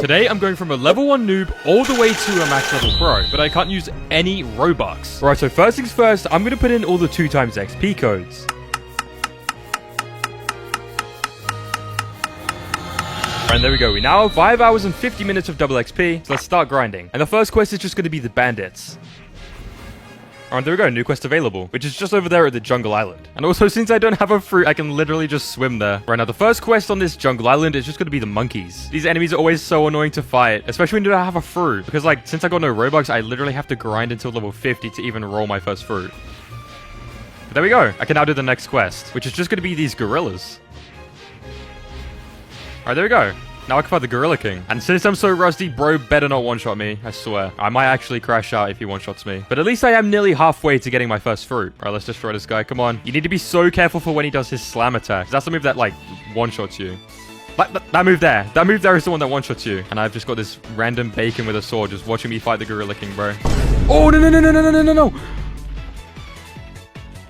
Today, I'm going from a level 1 noob all the way to a max level pro, but I can't use any Robux. Right, so first things first, I'm going to put in all the 2x XP codes. And there we go. We now have 5 hours and 50 minutes of double XP. So let's start grinding. And the first quest is just going to be the bandits. Alright, there we go. New quest available, which is just over there at the jungle island. And also, since I don't have a fruit, I can literally just swim there. Right now, the first quest on this jungle island is just going to be the monkeys. These enemies are always so annoying to fight, especially when you don't have a fruit. Because, like, since I got no Robux, I literally have to grind until level 50 to even roll my first fruit. But there we go. I can now do the next quest, which is just going to be these gorillas. Alright, there we go. Now I can fight the Gorilla King. And since I'm so rusty, bro better not one-shot me. I swear. I might actually crash out if he one-shots me. But at least I am nearly halfway to getting my first fruit. Alright, let's destroy this guy. Come on. You need to be so careful for when he does his slam attack. That's the move that, like, one-shots you. That move there. That move there is the one that one-shots you. And I've just got this random bacon with a sword just watching me fight the Gorilla King, bro. Oh, no.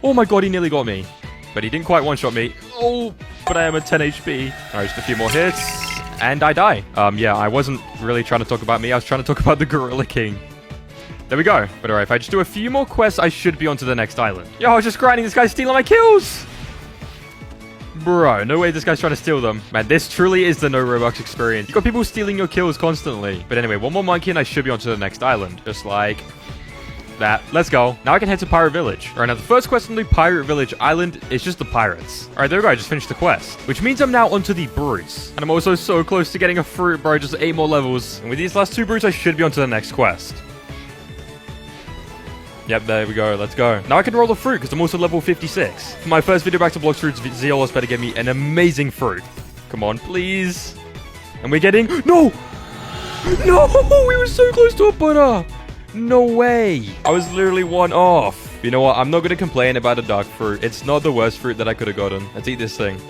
Oh my god, he nearly got me. But he didn't quite one-shot me. Oh, but I am at 10 HP. Alright, just a few more hits. And I die. Yeah, I wasn't really trying to talk about me. I was trying to talk about the Gorilla King. There we go. But alright, if I just do a few more quests, I should be onto the next island. Yo, I was just grinding. This guy's stealing my kills. Bro, no way this guy's trying to steal them. Man, this truly is the no Robux experience. You got people stealing your kills constantly. But anyway, one more monkey and I should be onto the next island. Just like that. Let's go. Now I can head to Pirate Village. Alright, now the first quest on the Pirate Village island is just the pirates. Alright, there we go. I just finished the quest. Which means I'm now onto the brutes. And I'm also so close to getting a fruit, bro. Just 8 more levels. And with these last 2 brutes, I should be onto the next quest. Yep, there we go. Let's go. Now I can roll a fruit because I'm also level 56. For my first video back to BLOX fruits, Zeolos better give me an amazing fruit. Come on, please. And we're getting... No! No! We were so close to a butter! No way. I was literally 1 off. You know what? I'm not going to complain about a dark fruit. It's not the worst fruit that I could have gotten. Let's eat this thing.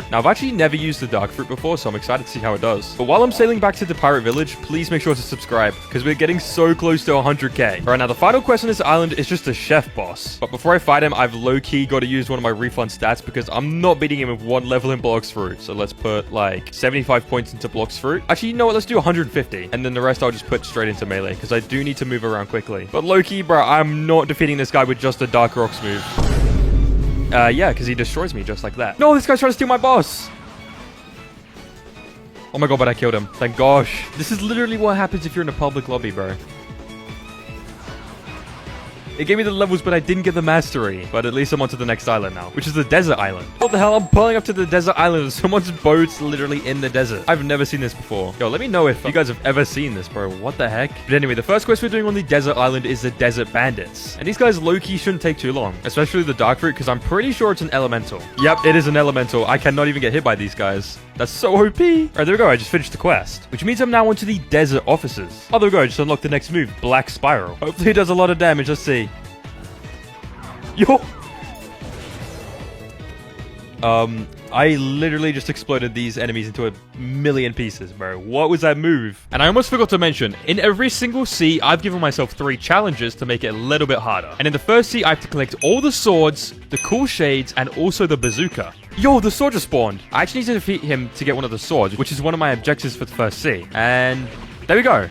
Now, I've actually never used the dark fruit before, so I'm excited to see how it does. But while I'm sailing back to the pirate village, please make sure to subscribe, because we're getting so close to 100k. Alright, now the final quest on this island is just a chef boss. But before I fight him, I've low-key got to use one of my refund stats, because I'm not beating him with 1 level in BLOX fruit. So let's put, like, 75 points into BLOX fruit. Actually, you know what? Let's do 150. And then the rest I'll just put straight into melee, because I do need to move around quickly. But low-key, bro, I'm not defeating this guy with just a Dark Rocks move. Yeah, because he destroys me just like that. No, this guy's trying to steal my boss. Oh my god, but I killed him. Thank gosh. This is literally what happens if you're in a public lobby, bro. It gave me the levels, but I didn't get the mastery. But at least I'm onto the next island now, which is the desert island. What the hell? I'm pulling up to the desert island and someone's boat's literally in the desert. I've never seen this before. Yo, let me know if you guys have ever seen this, bro. What the heck? But anyway, the first quest we're doing on the desert island is the desert bandits. And these guys low-key shouldn't take too long, especially the dark fruit, because I'm pretty sure it's an elemental. Yep, it is an elemental. I cannot even get hit by these guys. That's so OP. Alright, there we go. I just finished the quest, which means I'm now onto the desert officers. Oh, there we go. I just unlocked the next move, Black Spiral. Hopefully it does a lot of damage. Let's see. Yo! I literally just exploded these enemies into a million pieces, bro. What was that move? And I almost forgot to mention, in every single sea, I've given myself 3 challenges to make it a little bit harder. And in the first sea, I have to collect all the swords, the cool shades, and also the bazooka. Yo, the sword just spawned. I actually need to defeat him to get one of the swords, which is one of my objectives for the first sea. And there we go.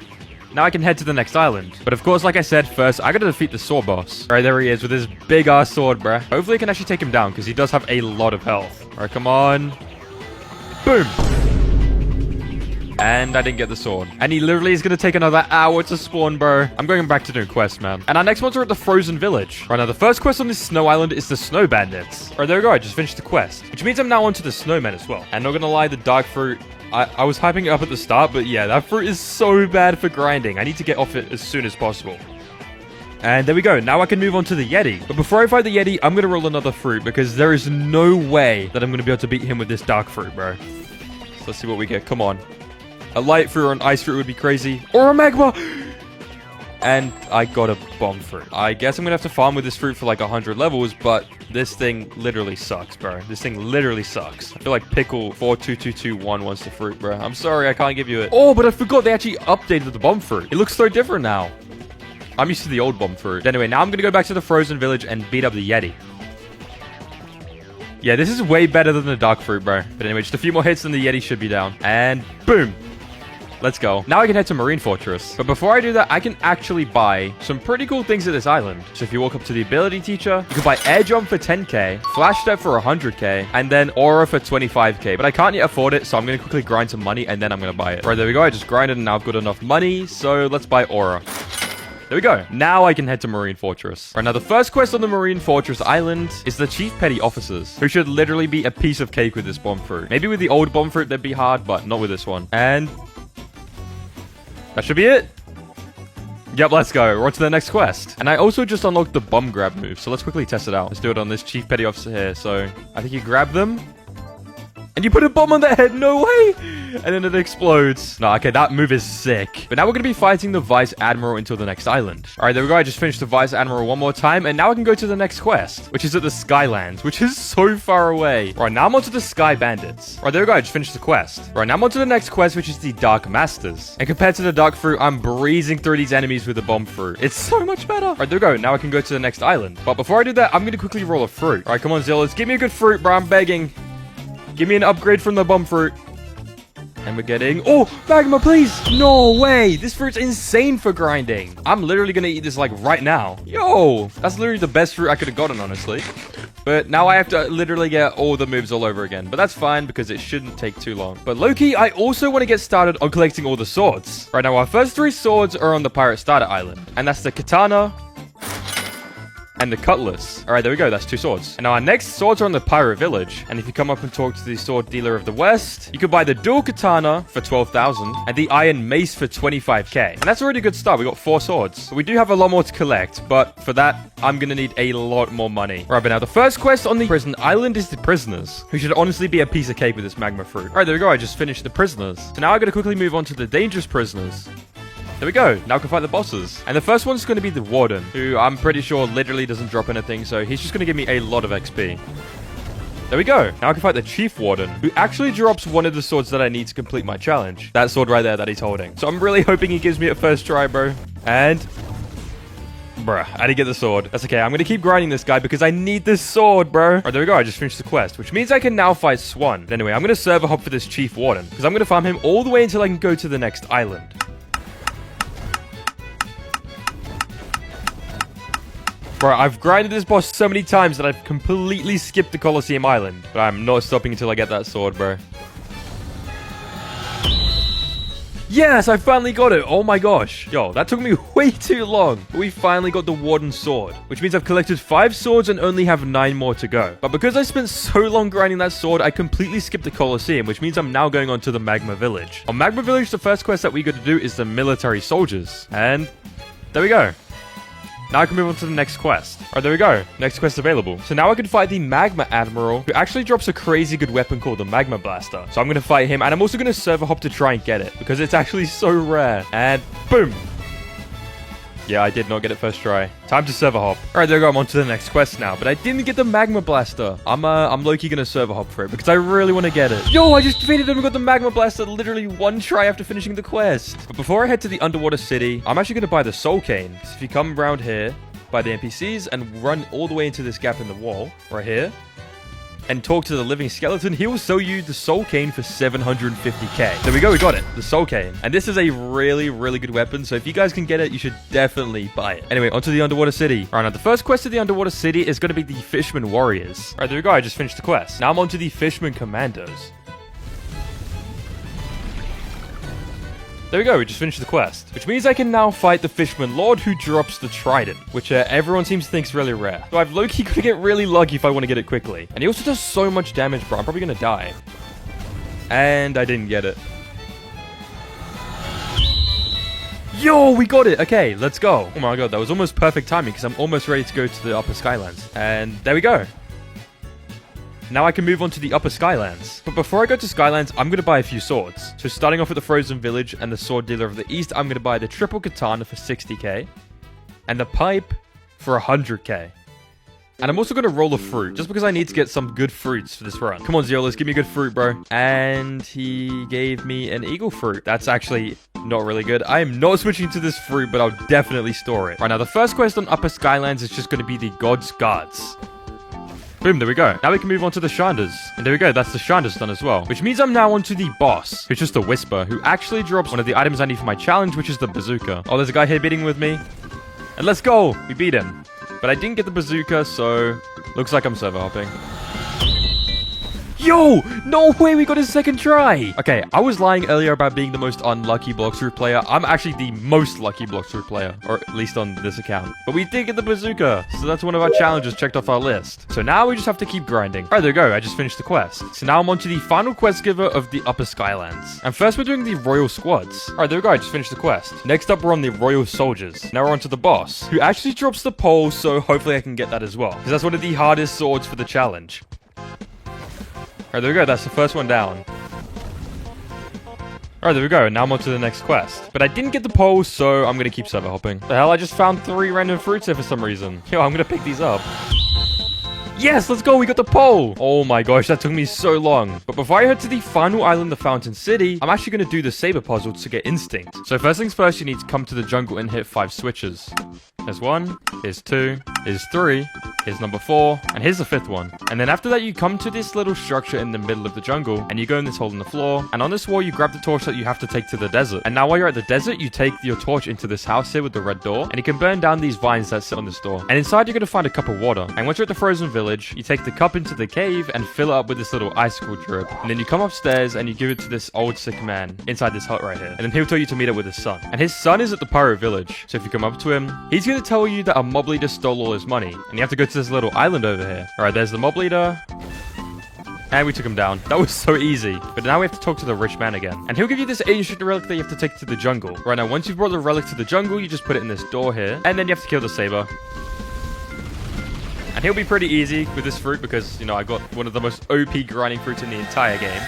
Now I can head to the next island. But of course, like I said, first, I gotta defeat the sword boss. Alright, there he is with his big-ass sword, bruh. Hopefully I can actually take him down, because he does have a lot of health. Alright, come on. Boom. And I didn't get the sword. And he literally is gonna take another hour to spawn, bro. I'm going back to doing quests, man. And our next ones are at the frozen village. Right, now the first quest on this snow island is the snow bandits. Alright, there we go. I just finished the quest. Which means I'm now onto the snowmen as well. And not gonna lie, the dark fruit... I was hyping it up at the start, but yeah, that fruit is so bad for grinding. I need to get off it as soon as possible. And there we go. Now I can move on to the Yeti. But before I fight the Yeti, I'm going to roll another fruit because there is no way that I'm going to be able to beat him with this dark fruit, bro. So let's see what we get. Come on. A light fruit or an ice fruit would be crazy. Or a magma! And I got a bomb fruit. I guess I'm going to have to farm with this fruit for like 100 levels, but this thing literally sucks, bro. This thing literally sucks. I feel like Pickle 42221 wants the fruit, bro. I'm sorry, I can't give you it. Oh, but I forgot they actually updated the bomb fruit. It looks so different now. I'm used to the old bomb fruit. But anyway, now I'm going to go back to the frozen village and beat up the Yeti. Yeah, this is way better than the dark fruit, bro. But anyway, just a few more hits and the Yeti should be down. And boom. Let's go. Now I can head to Marine Fortress. But before I do that, I can actually buy some pretty cool things at this island. So if you walk up to the ability teacher, you can buy air jump for 10k, flash step for 100k, and then aura for 25k. But I can't yet afford it, so I'm going to quickly grind some money, and then I'm going to buy it. Right, there we go. I just grinded, and now I've got enough money. So let's buy aura. There we go. Now I can head to Marine Fortress. Right, now the first quest on the Marine Fortress island is the Chief Petty Officers, who should literally be a piece of cake with this bomb fruit. Maybe with the old bomb fruit, that'd be hard, but not with this one. And that should be it. Yep, let's go. We're on to the next quest. And I also just unlocked the bomb grab move, so let's quickly test it out. Let's do it on this Chief Petty Officer here. So I think you grab them, and you put a bomb on their head. No way! And then it explodes. No, okay, that move is sick. But now we're going to be fighting the Vice Admiral until the next island. All right, there we go. I just finished the Vice Admiral one more time. And now I can go to the next quest, which is at the Skylands, which is so far away. All right, now I'm on to the Sky Bandits. All right, there we go. I just finished the quest. All right, now I'm on to the next quest, which is the Dark Masters. And compared to the Dark Fruit, I'm breezing through these enemies with the Bomb Fruit. It's so much better. All right, there we go. Now I can go to the next island. But before I do that, I'm going to quickly roll a fruit. All right, come on, Zillas. Give me a good fruit, bro. I'm begging. Give me an upgrade from the Bomb Fruit. And we're getting... Oh, magma, please. No way. This fruit's insane for grinding. I'm literally going to eat this, like, right now. Yo, that's literally the best fruit I could have gotten, honestly. But now I have to literally get all the moves all over again. But that's fine because it shouldn't take too long. But low-key, I also want to get started on collecting all the swords. Right now, our first 3 swords are on the Pirate Starter Island. And that's the Katana and the Cutlass. All right, there we go. That's 2 swords. And now our next swords are on the Pirate Village. And if you come up and talk to the Sword Dealer of the West, you could buy the Dual Katana for 12,000 and the Iron Mace for 25k. And that's already a good start. We got 4 swords. We do have a lot more to collect, but for that, I'm going to need a lot more money. All right, but now the first quest on the prison island is the Prisoners, who should honestly be a piece of cake with this magma fruit. All right, there we go. I just finished the Prisoners. So now I got to quickly move on to the Dangerous Prisoners. There we go. Now I can fight the bosses. And the first one's going to be the Warden, who I'm pretty sure literally doesn't drop anything, so he's just going to give me a lot of XP. There we go. Now I can fight the Chief Warden, who actually drops one of the swords that I need to complete my challenge. That sword right there that he's holding. So I'm really hoping he gives me it first try, bro. And... bruh, I didn't get the sword. That's okay. I'm going to keep grinding this guy because I need this sword, bro. All right, there we go. I just finished the quest, which means I can now fight Swan. But anyway, I'm going to server hop for this Chief Warden because I'm going to farm him all the way until I can go to the next island. Bro, I've grinded this boss so many times that I've completely skipped the Colosseum Island. But I'm not stopping until I get that sword, bro. Yes, I finally got it. Oh my gosh. Yo, that took me way too long. But we finally got the Warden's sword, which means I've collected 5 swords and only have 9 more to go. But because I spent so long grinding that sword, I completely skipped the Colosseum, which means I'm now going on to the Magma Village. On Magma Village, the first quest that we got to do is the Military Soldiers. And there we go. Now I can move on to the next quest. Alright, there we go. Next quest available. So now I can fight the Magma Admiral, who actually drops a crazy good weapon called the Magma Blaster. So I'm going to fight him, and I'm also going to server hop to try and get it, because it's actually so rare. And boom! Yeah, I did not get it first try. Time to server hop. Alright, there we go. I'm on to the next quest now. But I didn't get the Magma Blaster. I'm low-key gonna server hop for it because I really want to get it. Yo, I just defeated him and got the Magma Blaster literally 1 try after finishing the quest. But before I head to the underwater city, I'm actually gonna buy the Soul Cane. Because if you come around here, by the NPCs, and run all the way into this gap in the wall, right here, and talk to the living skeleton, he will sell you the Soul Cane for 750k. There we go, we got it. The Soul Cane. And this is a really, really good weapon, so if you guys can get it, you should definitely buy it. Anyway, onto the underwater city. Alright, now the first quest of the underwater city is going to be the Fisherman Warriors. Alright, there we go, I just finished the quest. Now I'm onto the Fisherman Commandos. There we go, we just finished the quest. Which means I can now fight the Fisherman Lord who drops the Trident, which everyone seems to think is really rare. So I've low-key got to get really lucky if I want to get it quickly. And he also does so much damage, bro. I'm probably going to die. And I didn't get it. Yo, we got it. Okay, let's go. Oh my god, that was almost perfect timing because I'm almost ready to go to the Upper Skylands. And there we go. Now I can move on to the Upper Skylands. But before I go to Skylands, I'm going to buy a few swords. So starting off with the Frozen Village and the Sword Dealer of the East, I'm going to buy the Triple Katana for 60k. And the Pipe for 100k. And I'm also going to roll a fruit, just because I need to get some good fruits for this run. Come on, Zeolus, give me a good fruit, bro. And he gave me an eagle fruit. That's actually not really good. I am not switching to this fruit, but I'll definitely store it. Right, now the first quest on Upper Skylands is just going to be the God's Guards. Boom, there we go. Now we can move on to the Shanders. And there we go, that's the Shanders done as well. Which means I'm now on to the boss, who's just a Whisper, who actually drops one of the items I need for my challenge, which is the bazooka. Oh, there's a guy here beating with me. And let's go! We beat him. But I didn't get the bazooka, so looks like I'm server hopping. Yo! No way we got a second try! Okay, I was lying earlier about being the most unlucky Blox Root player. I'm actually the most lucky Blox Root player, or at least on this account. But we did get the bazooka, so that's one of our challenges checked off our list. So now we just have to keep grinding. Alright, there we go. I just finished the quest. So now I'm on to the final quest giver of the Upper Skylands. And first we're doing the Royal Squads. Alright, there we go. I just finished the quest. Next up, we're on the Royal Soldiers. Now we're on to the boss, who actually drops the pole, so hopefully I can get that as well. Because that's one of the hardest swords for the challenge. Alright, there we go. That's the first one down. Alright, there we go. Now I'm on to the next quest. But I didn't get the pole, so I'm going to keep server hopping. The hell? I just found 3 random fruits here for some reason. Yo, I'm going to pick these up. Yes, let's go. We got the pole. Oh my gosh, that took me so long. But before I head to the final island, the Fountain City, I'm actually going to do the saber puzzle to get instinct. So first things first, you need to come to the jungle and hit 5 switches. There's 1, here's 2, here's 3, here's number 4, and here's the 5th one. And then after that, you come to this little structure in the middle of the jungle, and you go in this hole in the floor, and on this wall, you grab the torch that you have to take to the desert. And now while you're at the desert, you take your torch into this house here with the red door, and you can burn down these vines that sit on this door. And inside, you're going to find a cup of water. And once you're at the frozen village, you take the cup into the cave and fill it up with this little icicle drip. And then you come upstairs, and you give it to this old sick man inside this hut right here. And then he'll tell you to meet up with his son. And his son is at the pirate village. So if you come up to him, he's going to tell you that a mob leader stole all his money, and you have to go to this little island over here. Alright, there's the mob leader. And we took him down. That was so easy. But now we have to talk to the rich man again. And he'll give you this ancient relic that you have to take to the jungle. Right now, once you've brought the relic to the jungle, you just put it in this door here. And then you have to kill the saber. And he'll be pretty easy with this fruit because, you know, I got one of the most OP grinding fruits in the entire game.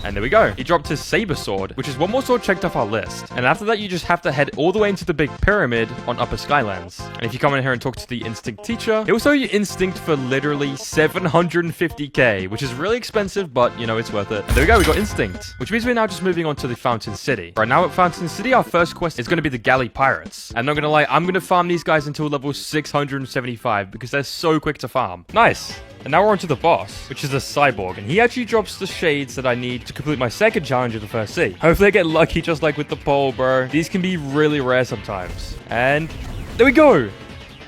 And there we go. He dropped his saber sword, which is one more sword checked off our list. And after that, you just have to head all the way into the big pyramid on Upper Skylands. And if you come in here and talk to the instinct teacher, he'll sell you instinct for literally 750k, which is really expensive, but, you know, it's worth it. And there we go. We got instinct, which means we're now just moving on to the Fountain City. Right now at Fountain City, our first quest is going to be the Galley Pirates. And not going to lie, I'm going to farm these guys until level 675 because they're so quick to farm. Nice. And now we're on to the boss, which is a cyborg, and he actually drops the shades that I need to complete my second challenge of the first sea. Hopefully I get lucky just like with the pole, bro. These can be really rare sometimes. And there we go!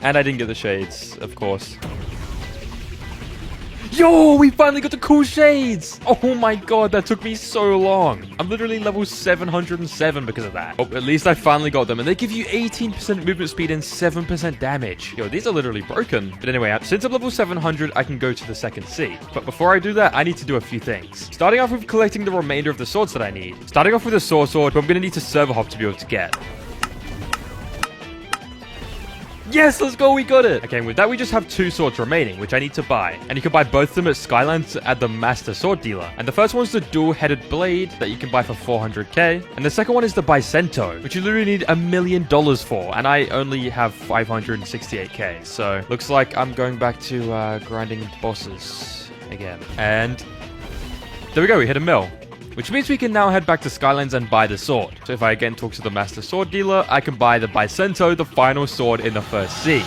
And I didn't get the shades, of course. Yo, we finally got the cool shades! Oh my god, that took me so long. I'm literally level 707 because of that. Oh, at least I finally got them. And they give you 18% movement speed and 7% damage. Yo, these are literally broken. But anyway, since I'm level 700, I can go to the second sea. But before I do that, I need to do a few things. Starting off with collecting the remainder of the swords that I need. Starting off with a sword, but I'm going to need to server hop to be able to get. Yes, let's go, we got it! Okay, with that we just have 2 swords remaining, which I need to buy. And you can buy both of them at Skylands at the Master Sword Dealer. And the first one's the dual-headed blade that you can buy for 400k. And the second one is the Bicento, which you literally need $1 million for. And I only have 568k. So, looks like I'm going back to grinding bosses again. And there we go, we hit a mill. Which means we can now head back to Skylands and buy the sword. So if I again talk to the Master Sword Dealer, I can buy the Bicento, the final sword in the first sea.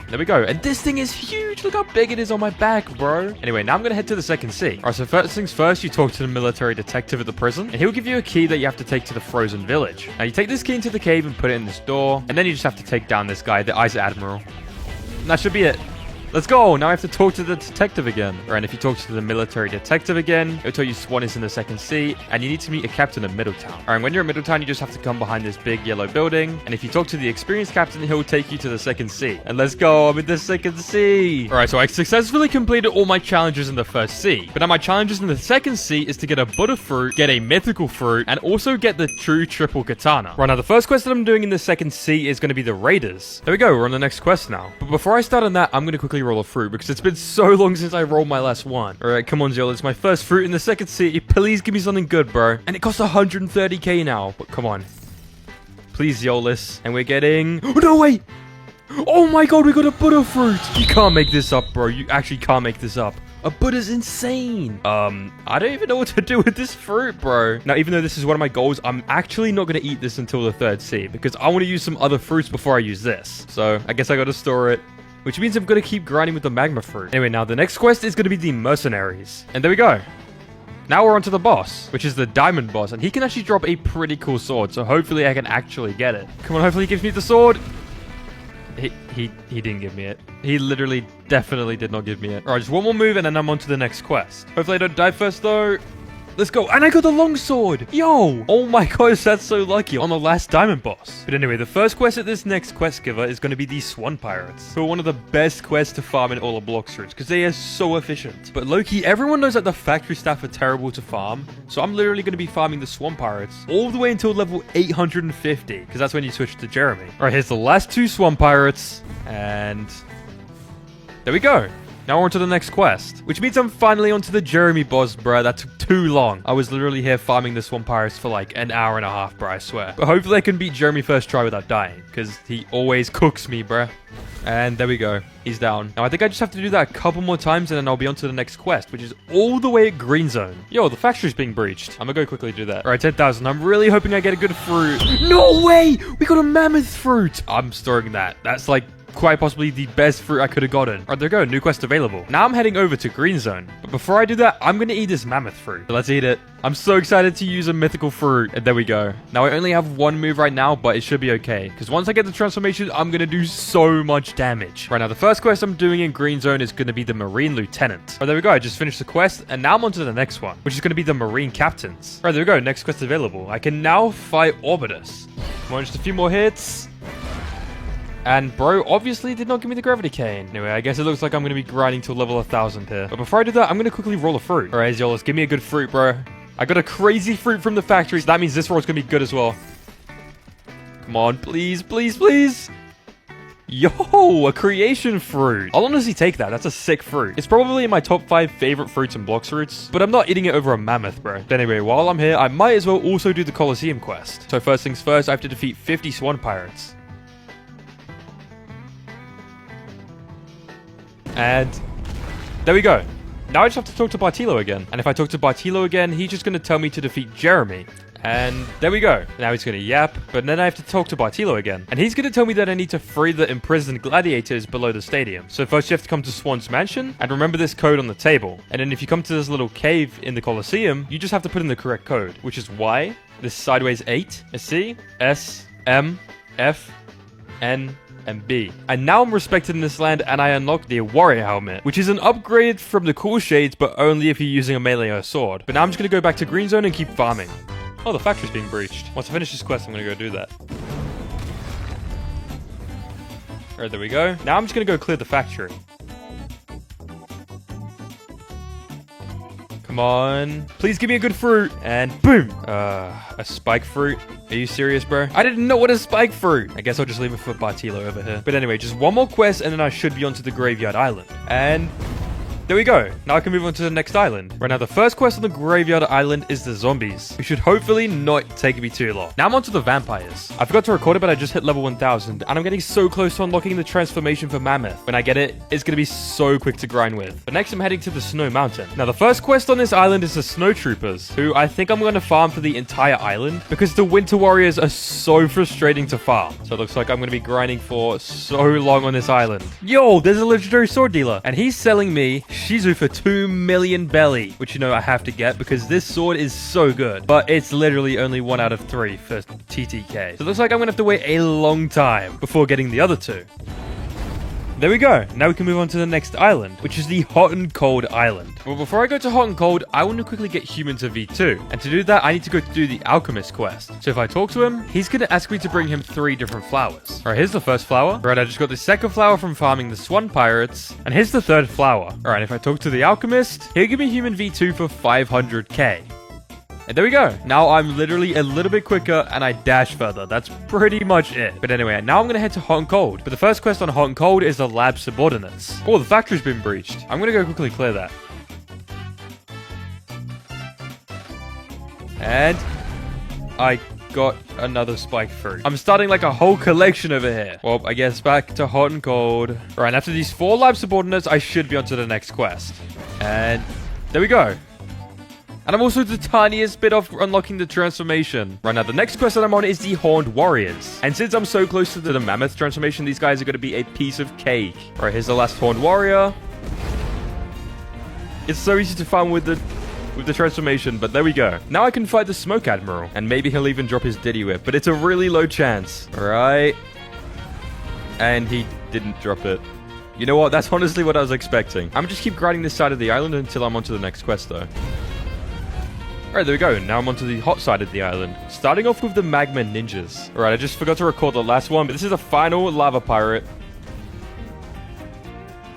There we go. And this thing is huge. Look how big it is on my back, bro. Anyway, now I'm going to head to the second sea. Alright, so first things first, you talk to the military detective at the prison. And he'll give you a key that you have to take to the frozen village. Now, you take this key into the cave and put it in this door. And then you just have to take down this guy, the Isaac Admiral. And that should be it. Let's go! Now I have to talk to the detective again. Right, and if you talk to the military detective again, it'll tell you Swan is in the second sea, and you need to meet a captain at Middletown. Alright, and when you're at Middletown, you just have to come behind this big yellow building, and if you talk to the experienced captain, he'll take you to the second sea. And let's go, I'm in the second sea! Alright, so I successfully completed all my challenges in the first sea, but now my challenges in the second sea is to get a butter fruit, get a mythical fruit, and also get the true triple katana. Right, now the first quest that I'm doing in the second sea is going to be the Raiders. There we go, we're on the next quest now. But before I start on that, I'm going to quickly roll a fruit because it's been so long since I rolled my last one. Alright, come on, Jill. It's my first fruit in the second sea. Please give me something good, bro. And it costs 130k now. But come on. Please, Yolis. And we're getting... Oh, no, wait! Oh my god, we got a Buddha fruit! You can't make this up, bro. You actually can't make this up. A Buddha's insane. I don't even know what to do with this fruit, bro. Now, even though this is one of my goals, I'm actually not going to eat this until the third sea because I want to use some other fruits before I use this. So, I guess I got to store it which means I'm going to keep grinding with the magma fruit. Anyway, now the next quest is going to be the mercenaries. And there we go. Now we're on to the boss, which is the diamond boss, and he can actually drop a pretty cool sword, so hopefully I can actually get it. Come on, hopefully he gives me the sword. He didn't give me it. He literally definitely did not give me it. All right, just one more move and then I'm on to the next quest. Hopefully I don't die first though. Let's go. And I got the longsword. Yo. Oh my gosh, that's so lucky on the last diamond boss. But anyway, the first quest at this next quest giver is going to be the Swan Pirates, who are one of the best quests to farm in all of BLOX routes because they are so efficient. But low-key, everyone knows that the factory staff are terrible to farm. So I'm literally going to be farming the Swan Pirates all the way until level 850 because that's when you switch to Jeremy. All right, here's the last 2 Swan Pirates. And there we go. Now we're on to the next quest, which means I'm finally onto the Jeremy boss, bruh. That took too long. I was literally here farming the Swan Pirates for like an hour and a half, bruh, I swear. But hopefully I can beat Jeremy first try without dying, because he always cooks me, bruh. And there we go. He's down. Now I think I just have to do that a couple more times and then I'll be on to the next quest, which is all the way at Green Zone. Yo, the factory's being breached. I'm gonna go quickly do that. All right, 10,000. I'm really hoping I get a good fruit. No way! We got a mammoth fruit! I'm storing that. That's like quite possibly the best fruit I could have gotten. Alright, there we go. New quest available. Now I'm heading over to Green Zone. But before I do that, I'm going to eat this mammoth fruit. So let's eat it. I'm so excited to use a mythical fruit. And there we go. Now I only have one move right now, but it should be okay. Because once I get the transformation, I'm going to do so much damage. Right now, the first quest I'm doing in Green Zone is going to be the Marine Lieutenant. Alright, there we go. I just finished the quest. And now I'm on to the next one, which is going to be the Marine Captains. Alright, there we go. Next quest available. I can now fight Orbitus. Come on, just a few more hits. And bro obviously did not give me the gravity cane. Anyway, I guess it looks like I'm going to be grinding to level 1000 here. But before I do that, I'm going to quickly roll a fruit. Alright, Ziolas, give me a good fruit, bro. I got a crazy fruit from the factory, so that means this roll's going to be good as well. Come on, please, please, please. Yo, a creation fruit. I'll honestly take that. That's a sick fruit. It's probably in my top 5 favorite fruits and BLOX routes, but I'm not eating it over a mammoth, bro. But anyway, while I'm here, I might as well also do the Colosseum quest. So first things first, I have to defeat 50 Swan Pirates. And there we go. Now I just have to talk to Bartilo again. And if I talk to Bartilo again, he's just going to tell me to defeat Jeremy. And there we go. Now he's going to yap, but then I have to talk to Bartilo again. And he's going to tell me that I need to free the imprisoned gladiators below the stadium. So first you have to come to Swan's mansion and remember this code on the table. And then if you come to this little cave in the Colosseum, you just have to put in the correct code, which is Y, this sideways 8, a C, S, M, F, N, and B. And now I'm respected in this land and I unlock the warrior helmet, which is an upgrade from the cool shades, but only if you're using a melee or a sword. But now I'm just going to go back to Green Zone and keep farming. Oh, the factory's being breached. Once I finish this quest, I'm going to go do that. Alright, there we go. Now I'm just going to go clear the factory. Come on. Please give me a good fruit. And boom. A spike fruit. Are you serious, bro? I didn't know what a spike fruit. I guess I'll just leave it for Bartilo over here. But anyway, just one more quest and then I should be onto the Graveyard Island. And there we go. Now I can move on to the next island. Right now, the first quest on the Graveyard Island is the zombies, who should hopefully not take me too long. Now I'm on to the vampires. I forgot to record it, but I just hit level 1000, and I'm getting so close to unlocking the transformation for Mammoth. When I get it, it's going to be so quick to grind with. But next, I'm heading to the Snow Mountain. Now, the first quest on this island is the Snow Troopers, who I think I'm going to farm for the entire island, because the Winter Warriors are so frustrating to farm. So it looks like I'm going to be grinding for so long on this island. Yo, there's a legendary sword dealer, and he's selling me Shizu for 2 million belly, which you know I have to get because this sword is so good, but it's literally only 1 out of 3 for TTK. So it looks like I'm gonna have to wait a long time before getting the other 2. There we go. Now we can move on to the next island, which is the Hot and Cold Island. Well, before I go to Hot and Cold, I want to quickly get human to V2. And to do that, I need to go do the Alchemist quest. So if I talk to him, he's going to ask me to bring him 3 different flowers. All right, here's the first flower. All right, I just got the second flower from farming the Swan Pirates. And here's the third flower. All right, if I talk to the Alchemist, he'll give me human V2 for 500k. And there we go. Now I'm literally a little bit quicker and I dash further. That's pretty much it. But anyway, now I'm going to head to Hot and Cold. But the first quest on Hot and Cold is the lab subordinates. Oh, the factory's been breached. I'm going to go quickly clear that. And I got another spike fruit. I'm starting like a whole collection over here. Well, I guess back to Hot and Cold. All right, after these 4 lab subordinates, I should be onto the next quest. And there we go. And I'm also the tiniest bit off unlocking the transformation. Right now, the next quest that I'm on is the Horned Warriors. And since I'm so close to the Mammoth transformation, these guys are going to be a piece of cake. All right, here's the last Horned Warrior. It's so easy to farm with the transformation, but there we go. Now I can fight the Smoke Admiral, and maybe he'll even drop his Diddy Whip, but it's a really low chance. All right. And he didn't drop it. You know what? That's honestly what I was expecting. I'm gonna just keep grinding this side of the island until I'm onto the next quest, though. Alright, there we go. Now I'm onto the hot side of the island. Starting off with the Magma Ninjas. Alright, I just forgot to record the last one, but this is the final Lava Pirate.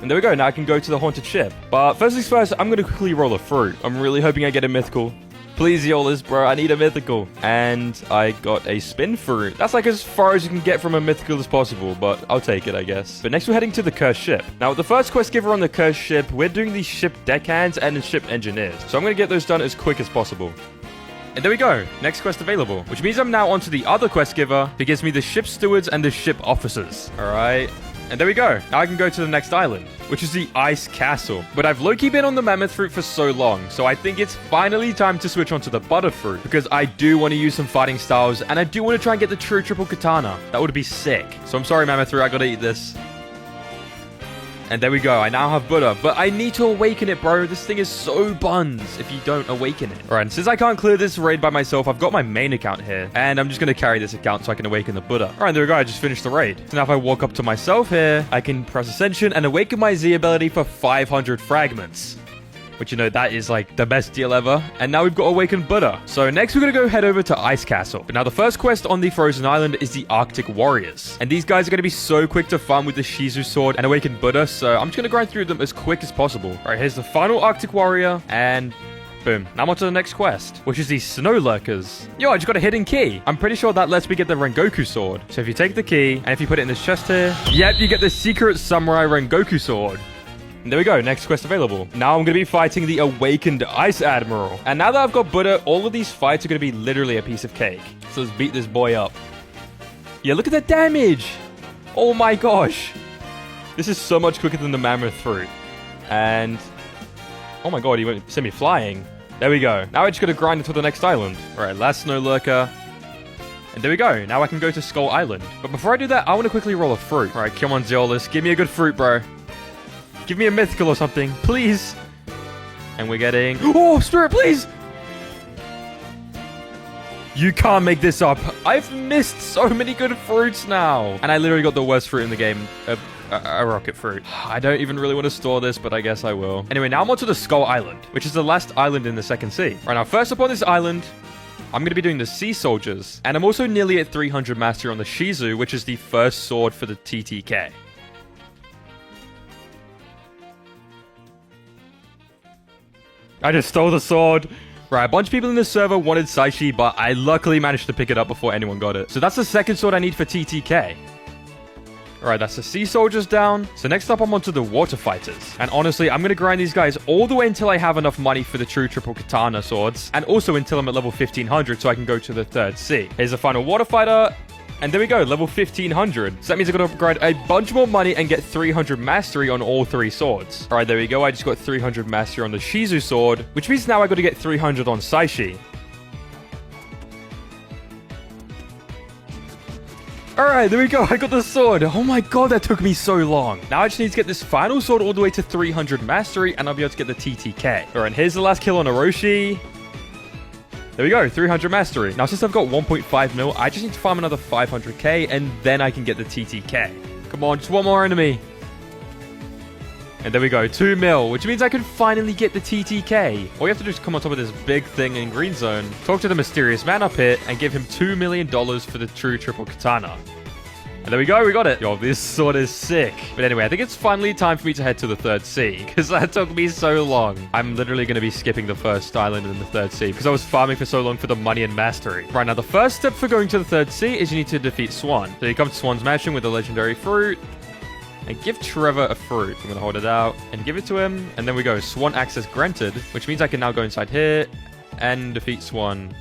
And there we go. Now I can go to the Haunted Ship. But first things first, I'm gonna quickly roll a fruit. I'm really hoping I get a mythical. Please, Yolas, bro. I need a mythical. And I got a spin fruit. That's like as far as you can get from a mythical as possible, but I'll take it, I guess. But next we're heading to the Cursed Ship. Now, with the first quest giver on the Cursed Ship, we're doing the ship deckhands and the ship engineers. So I'm going to get those done as quick as possible. And there we go. Next quest available. Which means I'm now onto the other quest giver, who gives me the ship stewards and the ship officers. All right. And there we go. Now I can go to the next island, which is the Ice Castle. But I've low-key been on the Mammoth Fruit for so long, so I think it's finally time to switch onto the Butter Fruit, because I do want to use some fighting styles, and I do want to try and get the true triple katana. That would be sick. So I'm sorry, Mammoth Fruit, I gotta eat this. And there we go. I now have butter, but I need to awaken it, bro. This thing is so buns if you don't awaken it. All right, and since I can't clear this raid by myself, I've got my main account here, and I'm just going to carry this account so I can awaken the Buddha. All right, there we go. I just finished the raid. So now if I walk up to myself here, I can press Ascension and awaken my Z ability for 500 fragments. Which, you know, that is like the best deal ever. And now we've got Awakened Buddha. So next we're going to go head over to Ice Castle. But now the first quest on the Frozen Island is the Arctic Warriors. And these guys are going to be so quick to farm with the Shizu Sword and Awakened Buddha. So I'm just going to grind through them as quick as possible. All right, here's the final Arctic Warrior. And boom. Now I'm on to the next quest, which is the Snow Lurkers. Yo, I just got a hidden key. I'm pretty sure that lets me get the Rengoku Sword. So if you take the key and if you put it in this chest here, yep, you get the secret Samurai Rengoku Sword. And there we go, next quest available. Now I'm going to be fighting the Awakened Ice Admiral. And now that I've got Buddha, all of these fights are going to be literally a piece of cake. So let's beat this boy up. Yeah, look at the damage. Oh my gosh. This is so much quicker than the Mammoth Fruit. And oh my god, he went semi-flying. There we go. Now I just got to grind until the next island. All right, last Snow Lurker. And there we go. Now I can go to Skull Island. But before I do that, I want to quickly roll a fruit. All right, come on, Zeolus. Give me a good fruit, bro. Give me a mythical or something, please. And we're getting... Oh, Spirit, please! You can't make this up. I've missed so many good fruits now. And I literally got the worst fruit in the game. A rocket fruit. I don't even really want to store this, but I guess I will. Anyway, now I'm on to the Skull Island, which is the last island in the second sea. Right now, first up on this island, I'm going to be doing the Sea Soldiers. And I'm also nearly at 300 mastery on the Shizu, which is the first sword for the TTK. I just stole the sword. Right, a bunch of people in the server wanted Saishi, but I luckily managed to pick it up before anyone got it. So that's the second sword I need for TTK. Alright, that's the Sea Soldiers down. So next up, I'm onto the Water Fighters. And honestly, I'm going to grind these guys all the way until I have enough money for the true triple katana swords. And also until I'm at level 1500 so I can go to the third sea. Here's the final Water Fighter. And there we go, level 1500. So that means I've got to grind a bunch more money and get 300 mastery on all three swords. All right, there we go. I just got 300 mastery on the Shizu sword, which means now I got to get 300 on Saishi. All right, there we go. I got the sword. Oh my god, that took me so long. Now I just need to get this final sword all the way to 300 mastery, and I'll be able to get the TTK. All right, here's the last kill on Orochi. There we go, 300 mastery. Now, since I've got 1.5 mil, I just need to farm another 500k, and then I can get the TTK. Come on, just one more enemy. And there we go, 2 mil, which means I can finally get the TTK. All you have to do is come on top of this big thing in green zone, talk to the mysterious man up here, and give him $2 million for the true triple katana. And there we go, we got it. Yo, this sword is sick. But anyway, I think it's finally time for me to head to the third sea, because that took me so long. I'm literally going to be skipping the first island in the third sea, because I was farming for so long for the money and mastery. Right, now the first step for going to the third sea is you need to defeat Swan. So you come to Swan's mansion with the legendary fruit, and give Trevor a fruit. I'm going to hold it out and give it to him. And then we go, Swan access granted, which means I can now go inside here and defeat Swan.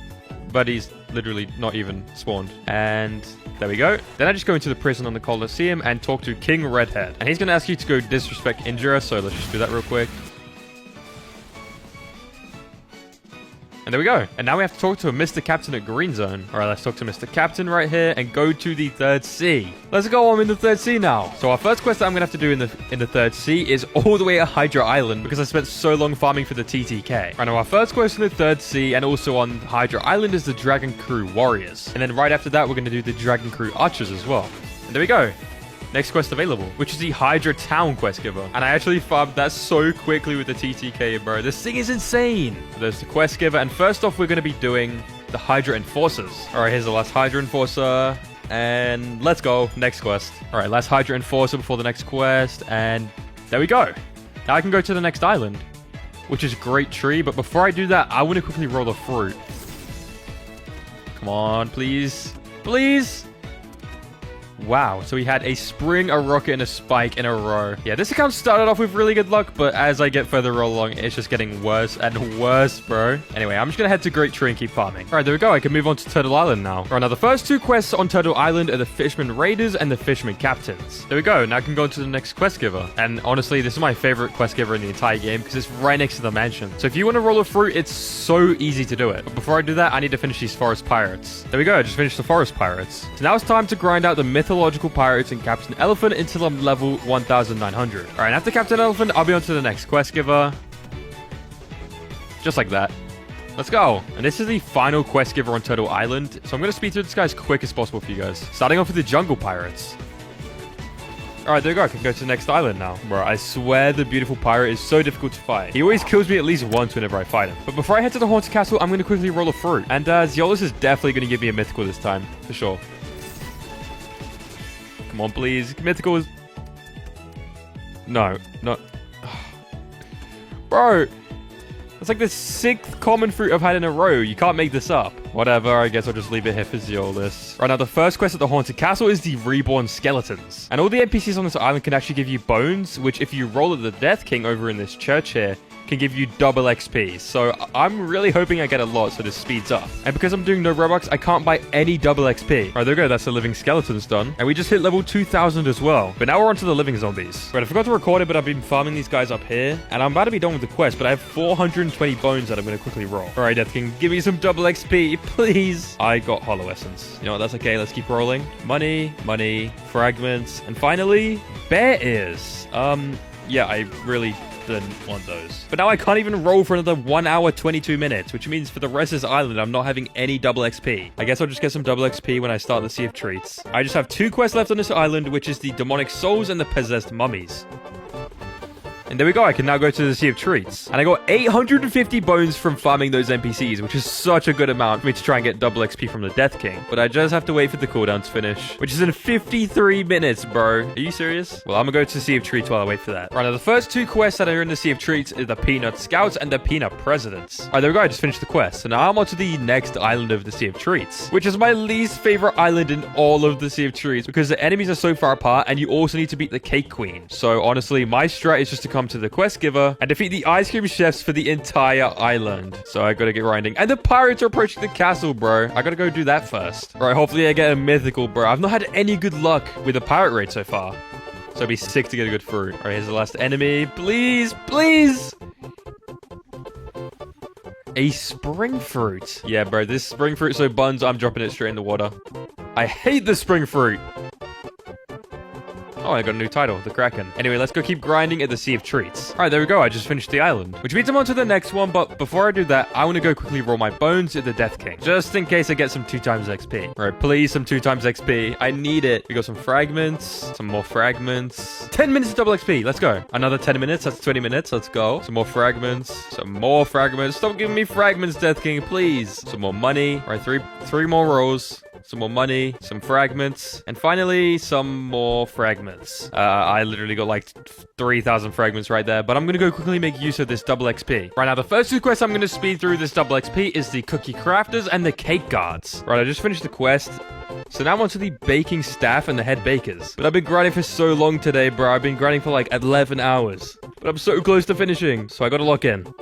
But he's literally not even spawned. And there we go. Then I just go into the prison on the Colosseum and talk to King Redhead. And he's going to ask you to go disrespect Indra, so let's just do that real quick. And there we go. And now we have to talk to a Mr. Captain at Green Zone. All right, let's talk to Mr. Captain right here and go to the third sea. Let's go. I'm in the third sea now. So our first quest that I'm going to have to do in the third sea is all the way at Hydra Island because I spent so long farming for the TTK. Right now, our first quest in the third sea and also on Hydra Island is the Dragon Crew Warriors. And then right after that, we're going to do the Dragon Crew Archers as well. And there we go. Next quest available, which is the Hydra Town quest giver. And I actually farmed that so quickly with the TTK, bro. This thing is insane. There's the quest giver. And first off, we're going to be doing the Hydra Enforcers. All right, here's the last Hydra Enforcer. And let's go. Next quest. All right, last Hydra Enforcer before the next quest. And there we go. Now I can go to the next island, which is Great Tree. But before I do that, I want to quickly roll a fruit. Come on, please. Please. Wow, so we had a spring, a rocket, and a spike in a row. Yeah, this account started off with really good luck, but as I get further along, it's just getting worse and worse, bro. Anyway, I'm just gonna head to Great Tree and keep farming. All right, there we go. I can move on to Turtle Island now. All right, now the first two quests on Turtle Island are the Fisherman Raiders and the Fisherman Captains. There we go. Now I can go on to the next quest giver. And honestly, this is my favorite quest giver in the entire game because it's right next to the mansion. So if you want to roll a fruit, it's so easy to do it. But before I do that, I need to finish these Forest Pirates. There we go. I just finished the Forest Pirates. So now it's time to grind out the mythological pirates and Captain Elephant until I'm level 1900. All right, after Captain Elephant, I'll be on to the next quest giver. Just like that. Let's go. And this is the final quest giver on Turtle Island. So I'm going to speed through this guy as quick as possible for you guys. Starting off with the Jungle Pirates. All right, there we go. I can go to the next island now. Bro, I swear the beautiful pirate is so difficult to fight. He always kills me at least once whenever I fight him. But before I head to the Haunted Castle, I'm going to quickly roll a fruit. And Zeolus is definitely going to give me a mythical this time, for sure. Come on, please. Mythical is... No. Bro, it's like the 6th common fruit I've had in a row. You can't make this up. Whatever, I guess I'll just leave it here for Zeolus. Right, now the first quest at the Haunted Castle is the Reborn Skeletons. And all the NPCs on this island can actually give you bones, which if you roll at the Death King over in this church here, can give you double XP. So I'm really hoping I get a lot so this speeds up. And because I'm doing no Robux, I can't buy any double XP. Right, there we go. That's the living skeletons done. And we just hit level 2000 as well. But now we're on to the living zombies. Right, I forgot to record it, but I've been farming these guys up here. And I'm about to be done with the quest, but I have 420 bones that I'm going to quickly roll. All right, Death King, give me some double XP, please. I got Hollow Essence. You know what? That's okay. Let's keep rolling. Money, fragments, and finally, bear ears. Yeah, I really didn't want those. But now I can't even roll for another 1 hour, 22 minutes, which means for the rest of this island, I'm not having any double XP. I guess I'll just get some double XP when I start the Sea of Treats. I just have 2 quests left on this island, which is the Demonic Souls and the Possessed Mummies. And there we go. I can now go to the Sea of Treats. And I got 850 bones from farming those NPCs, which is such a good amount for me to try and get double XP from the Death King. But I just have to wait for the cooldown to finish, which is in 53 minutes, bro. Are you serious? Well, I'm gonna go to the Sea of Treats while I wait for that. Right, now the first 2 quests that are in the Sea of Treats is the Peanut Scouts and the Peanut Presidents. All right, there we go. I just finished the quest. So now I'm on to the next island of the Sea of Treats, which is my least favorite island in all of the Sea of Treats because the enemies are so far apart and you also need to beat the Cake Queen. So honestly, my strat is just to come to the quest giver and defeat the ice cream chefs for the entire island. So I gotta get grinding. And the pirates are approaching the castle, bro. I gotta go do that first. Right, hopefully I get a mythical, bro. I've not had any good luck with the pirate raid so far. So it'd be sick to get a good fruit. All right, here's the last enemy. Please, please. A spring fruit. Yeah, bro, this spring fruit so buns, I'm dropping it straight in the water. I hate the spring fruit. Oh, I got a new title, the Kraken. Anyway, let's go keep grinding at the Sea of Treats. All right, there we go. I just finished the island, which means I'm on to the next one. But before I do that, I want to go quickly roll my bones at the Death King, just in case I get some 2 times XP. All right, please, some 2 times XP. I need it. We got some fragments, some more fragments. 10 minutes of double XP. Let's go. Another 10 minutes. That's 20 minutes. Let's go. Some more fragments. Some more fragments. Stop giving me fragments, Death King, please. Some more money. All right, three more rolls. Some more money, some fragments, and finally, some more fragments. I literally got like 3,000 fragments right there, but I'm going to go quickly make use of this double XP. Right now, the first 2 quests I'm going to speed through this double XP is the Cookie Crafters and the Cake Guards. Right, I just finished the quest. So now I'm on to the Baking Staff and the Head Bakers. But I've been grinding for so long today, bro. I've been grinding for like 11 hours. But I'm so close to finishing, so I got to lock in.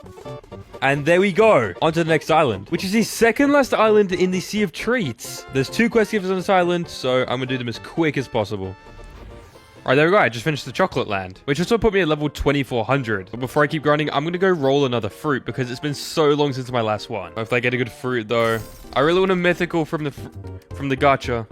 And there we go, onto the next island, which is the second last island in the Sea of Treats. There's 2 quest givers on this island, so I'm gonna do them as quick as possible. All Alright, there we go. I just finished the chocolate land, which also put me at level 2400. But before I keep grinding, I'm going to go roll another fruit because it's been so long since my last one. If I get a good fruit, though, I really want a mythical from the gacha.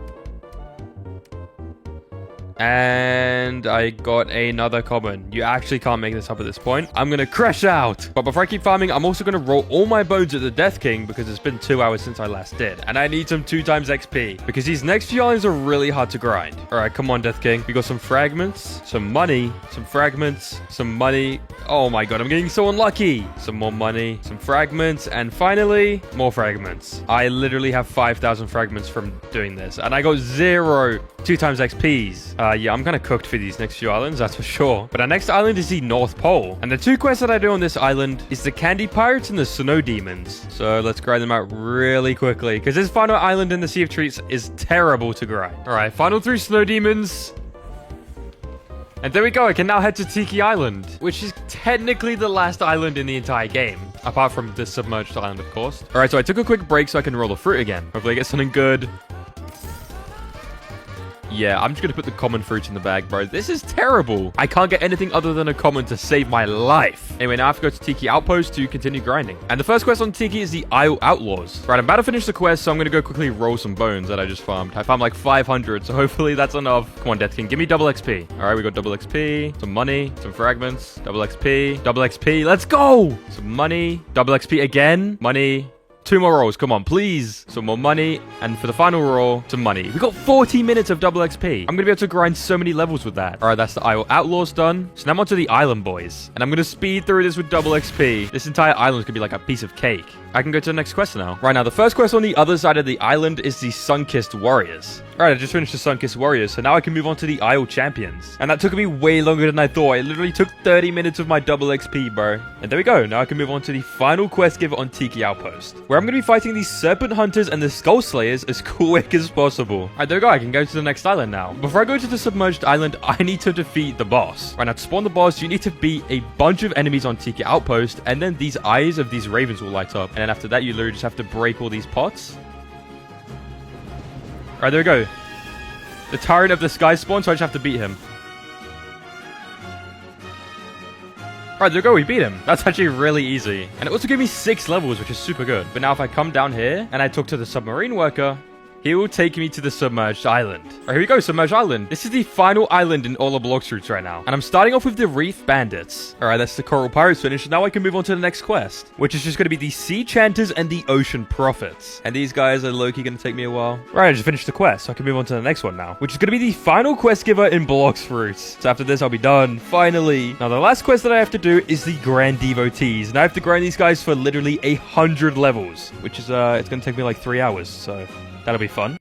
And I got another common. You actually can't make this up at this point. I'm going to crash out. But before I keep farming, I'm also going to roll all my bones at the Death King because it's been 2 hours since I last did. And I need some 2 times XP because these next few islands are really hard to grind. All right, come on, Death King. We got some fragments, some money, some fragments, some money. Oh my god, I'm getting so unlucky. Some more money, some fragments, and finally, more fragments. I literally have 5,000 fragments from doing this. And I got 0 2 times XPs. Yeah, I'm kind of cooked for these next few islands, that's for sure. But our next island is the North Pole. And the 2 quests that I do on this island is the Candy Pirates and the Snow Demons. So let's grind them out really quickly, because this final island in the Sea of Treats is terrible to grind. All right, final 3 Snow Demons. And there we go, I can now head to Tiki Island, which is technically the last island in the entire game. Apart from this submerged island, of course. All right, so I took a quick break so I can roll the fruit again. Hopefully I get something good. Yeah, I'm just going to put the common fruit in the bag, bro. This is terrible. I can't get anything other than a common to save my life. Anyway, now I have to go to Tiki Outpost to continue grinding. And the first quest on Tiki is the Isle Outlaws. Right, I'm about to finish the quest, so I'm going to go quickly roll some bones that I just farmed. I farmed like 500, so hopefully that's enough. Come on, Death King, give me double XP. All right, we got double XP, some money, some fragments, double XP. Let's go. Some money, double XP again, money. 2 more rolls, come on, please. Some more money, and for the final roll, some money. We got 40 minutes of double XP. I'm gonna be able to grind so many levels with that. All right, that's the Isle Outlaws done. So now I'm onto the Island Boys, and I'm gonna speed through this with double XP. This entire island is gonna be like a piece of cake. I can go to the next quest now. Right now, the first quest on the other side of the island is the Sun-Kissed Warriors. All right, I just finished the Sun-Kissed Warriors, so now I can move on to the Isle Champions. And that took me way longer than I thought. It literally took 30 minutes of my double XP, bro. And there we go. Now I can move on to the final quest giver on Tiki Outpost, where I'm going to be fighting these Serpent Hunters and the Skull Slayers as quick as possible. All right, there we go. I can go to the next island now. Before I go to the submerged island, I need to defeat the boss. Right now, to spawn the boss, you need to beat a bunch of enemies on Tiki Outpost, and then these eyes of these ravens will light up. And then after that, you literally just have to break all these pots. All right, there we go. The Tyrant of the Sky spawned, so I just have to beat him. Alright, there we go, we beat him. That's actually really easy. And it also gave me 6 levels, which is super good. But now if I come down here, and I talk to the submarine worker, he will take me to the submerged island. Alright, here we go, submerged island. This is the final island in all the BLOX routes right now. And I'm starting off with the Reef Bandits. Alright, that's the Coral Pirates finished. Now I can move on to the next quest, which is just going to be the Sea Chanters and the Ocean Prophets. And these guys are low-key going to take me a while. Right, I just finished the quest, so I can move on to the next one now, which is going to be the final quest giver in BLOX routes. So after this, I'll be done, finally. Now, the last quest that I have to do is the Grand Devotees. And I have to grind these guys for literally 100 levels, which is, it's going to take me like 3 hours, so that'll be fun.